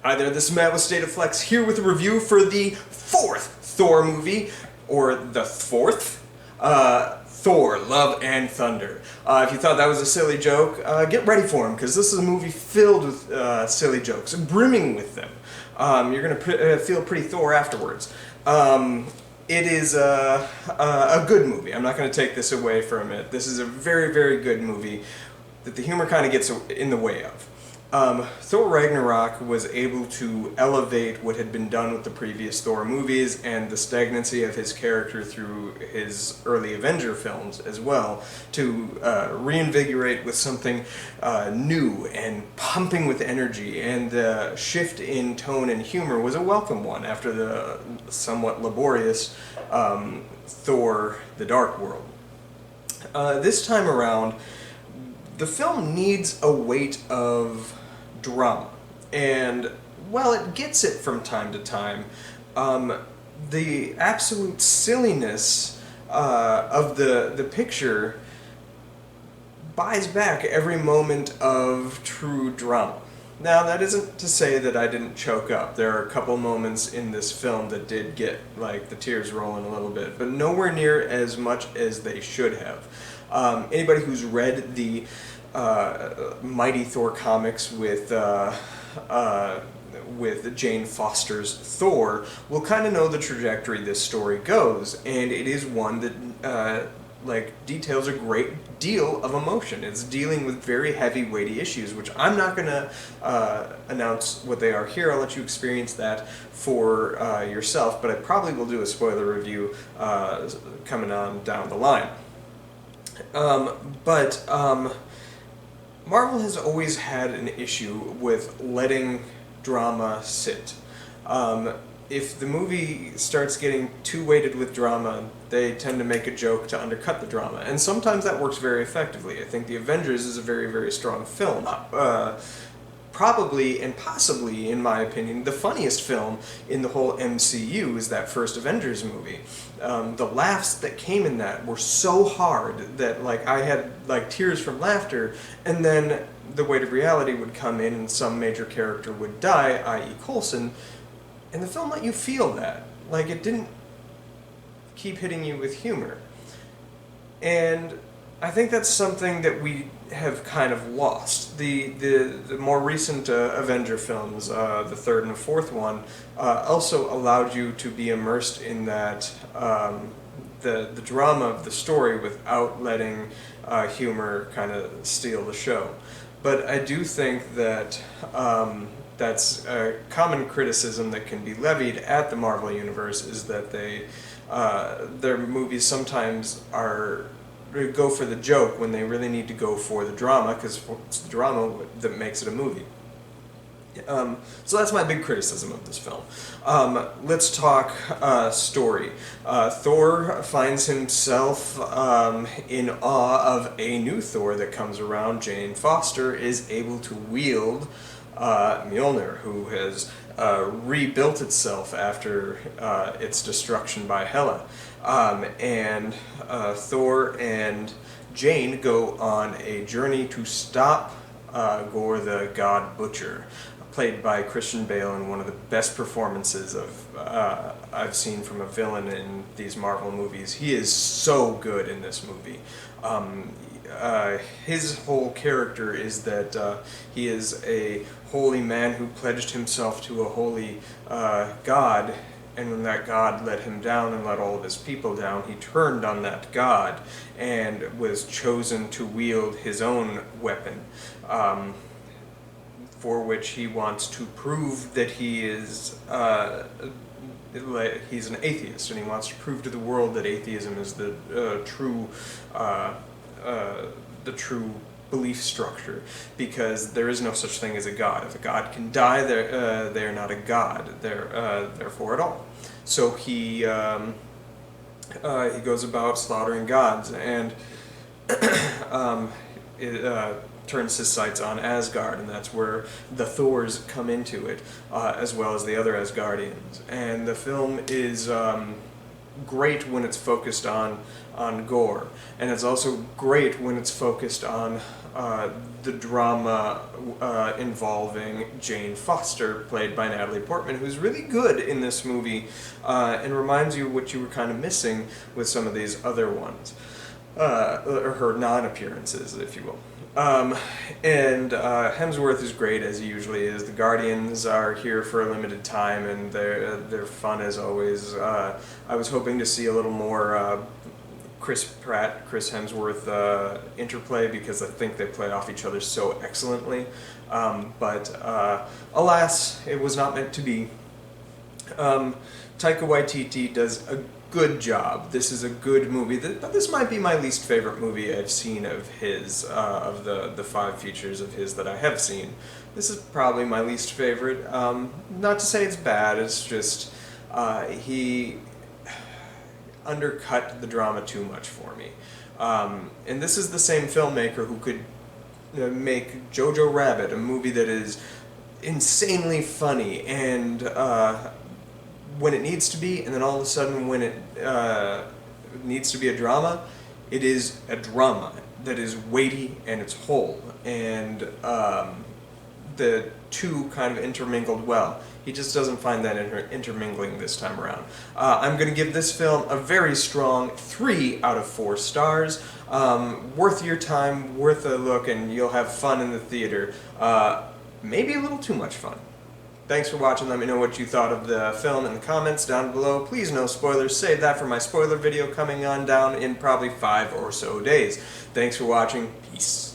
Hi there, this is Matt with State of Flex here with a review for the fourth Thor movie, or the fourth? Thor, Love and Thunder. If you thought that was a silly joke, get ready for him, because this is a movie filled with silly jokes, brimming with them. You're going to feel pretty Thor afterwards. It is a good movie. I'm not going to take this away from it. This is a very, very good movie that the humor kind of gets in the way of. Thor Ragnarok was able to elevate what had been done with the previous Thor movies and the stagnancy of his character through his early Avenger films as well, to reinvigorate with something new and pumping with energy, and the shift in tone and humor was a welcome one after the somewhat laborious Thor The Dark World. This time around, the film needs a weight of drama, and while it gets it from time to time, the absolute silliness of the picture buys back every moment of true drama. Now, that isn't to say that I didn't choke up. There are a couple moments in this film that did get, like, the tears rolling a little bit, but nowhere near as much as they should have. Anybody who's read the Mighty Thor comics with Jane Foster's Thor will kind of know the trajectory this story goes, and it is one that details a great deal of emotion. It's dealing with very heavy, weighty issues, which I'm not going to announce what they are here. I'll let you experience that for yourself, but I probably will do a spoiler review coming on down the line. Marvel has always had an issue with letting drama sit. If the movie starts getting too weighted with drama, they tend to make a joke to undercut the drama, and sometimes that works very effectively. I think The Avengers is a very, very strong film. Probably and possibly, in my opinion, the funniest film in the whole MCU is that first Avengers movie. The laughs that came in that were so hard that I had tears from laughter, and then the weight of reality would come in and some major character would die, i.e. Coulson, and the film let you feel that. It didn't keep hitting you with humor. And I think that's something that we have kind of lost. The more recent Avenger films, the third and the fourth one, also allowed you to be immersed in that the drama of the story without letting humor kind of steal the show. But I do think that that's a common criticism that can be levied at the Marvel Universe, is that their movies sometimes go for the joke when they really need to go for the drama, because it's the drama that makes it a movie. So that's my big criticism of this film. Let's talk story. Thor finds himself in awe of a new Thor that comes around. Jane Foster is able to wield Mjolnir, who has rebuilt itself after its destruction by Hela. And Thor and Jane go on a journey to stop Gore the God Butcher, played by Christian Bale in one of the best performances I've seen from a villain in these Marvel movies. He is so good in this movie. His whole character is that he is a holy man who pledged himself to a holy God, and when that God let him down and let all of his people down, he turned on that God and was chosen to wield his own weapon, for which he wants to prove that he is he's an atheist, and he wants to prove to the world that atheism is the true belief structure, because there is no such thing as a god. If a god can die, they are not a god. Therefore, at all. So he goes about slaughtering gods, and turns his sights on Asgard, and that's where the Thors come into it, as well as the other Asgardians. And the film is great when it's focused on gore, and it's also great when it's focused on the drama involving Jane Foster, played by Natalie Portman, who's really good in this movie, and reminds you what you were kind of missing with some of these other ones, or her non-appearances, if you will. And Hemsworth is great, as he usually is. The Guardians are here for a limited time, and they're fun as always. I was hoping to see a little more Chris Pratt, Chris Hemsworth interplay, because I think they play off each other so excellently. But alas, it was not meant to be. Taika Waititi does a good job. This is a good movie. But this might be my least favorite movie I've seen of his, of the 5 features of his that I have seen. This is probably my least favorite. Not to say it's bad, it's just he undercut the drama too much for me. And this is the same filmmaker who could make Jojo Rabbit, a movie that is insanely funny and when it needs to be, and then all of a sudden when it needs to be a drama, it is a drama that is weighty and it's whole, and the two kind of intermingled well. He just doesn't find that intermingling this time around. I'm going to give this film a very strong 3 out of 4 stars. Worth your time, worth a look, and you'll have fun in the theater. Maybe a little too much fun. Thanks for watching. Let me know what you thought of the film in the comments down below. Please, no spoilers. Save that for my spoiler video coming on down in probably 5 or so days. Thanks for watching. Peace.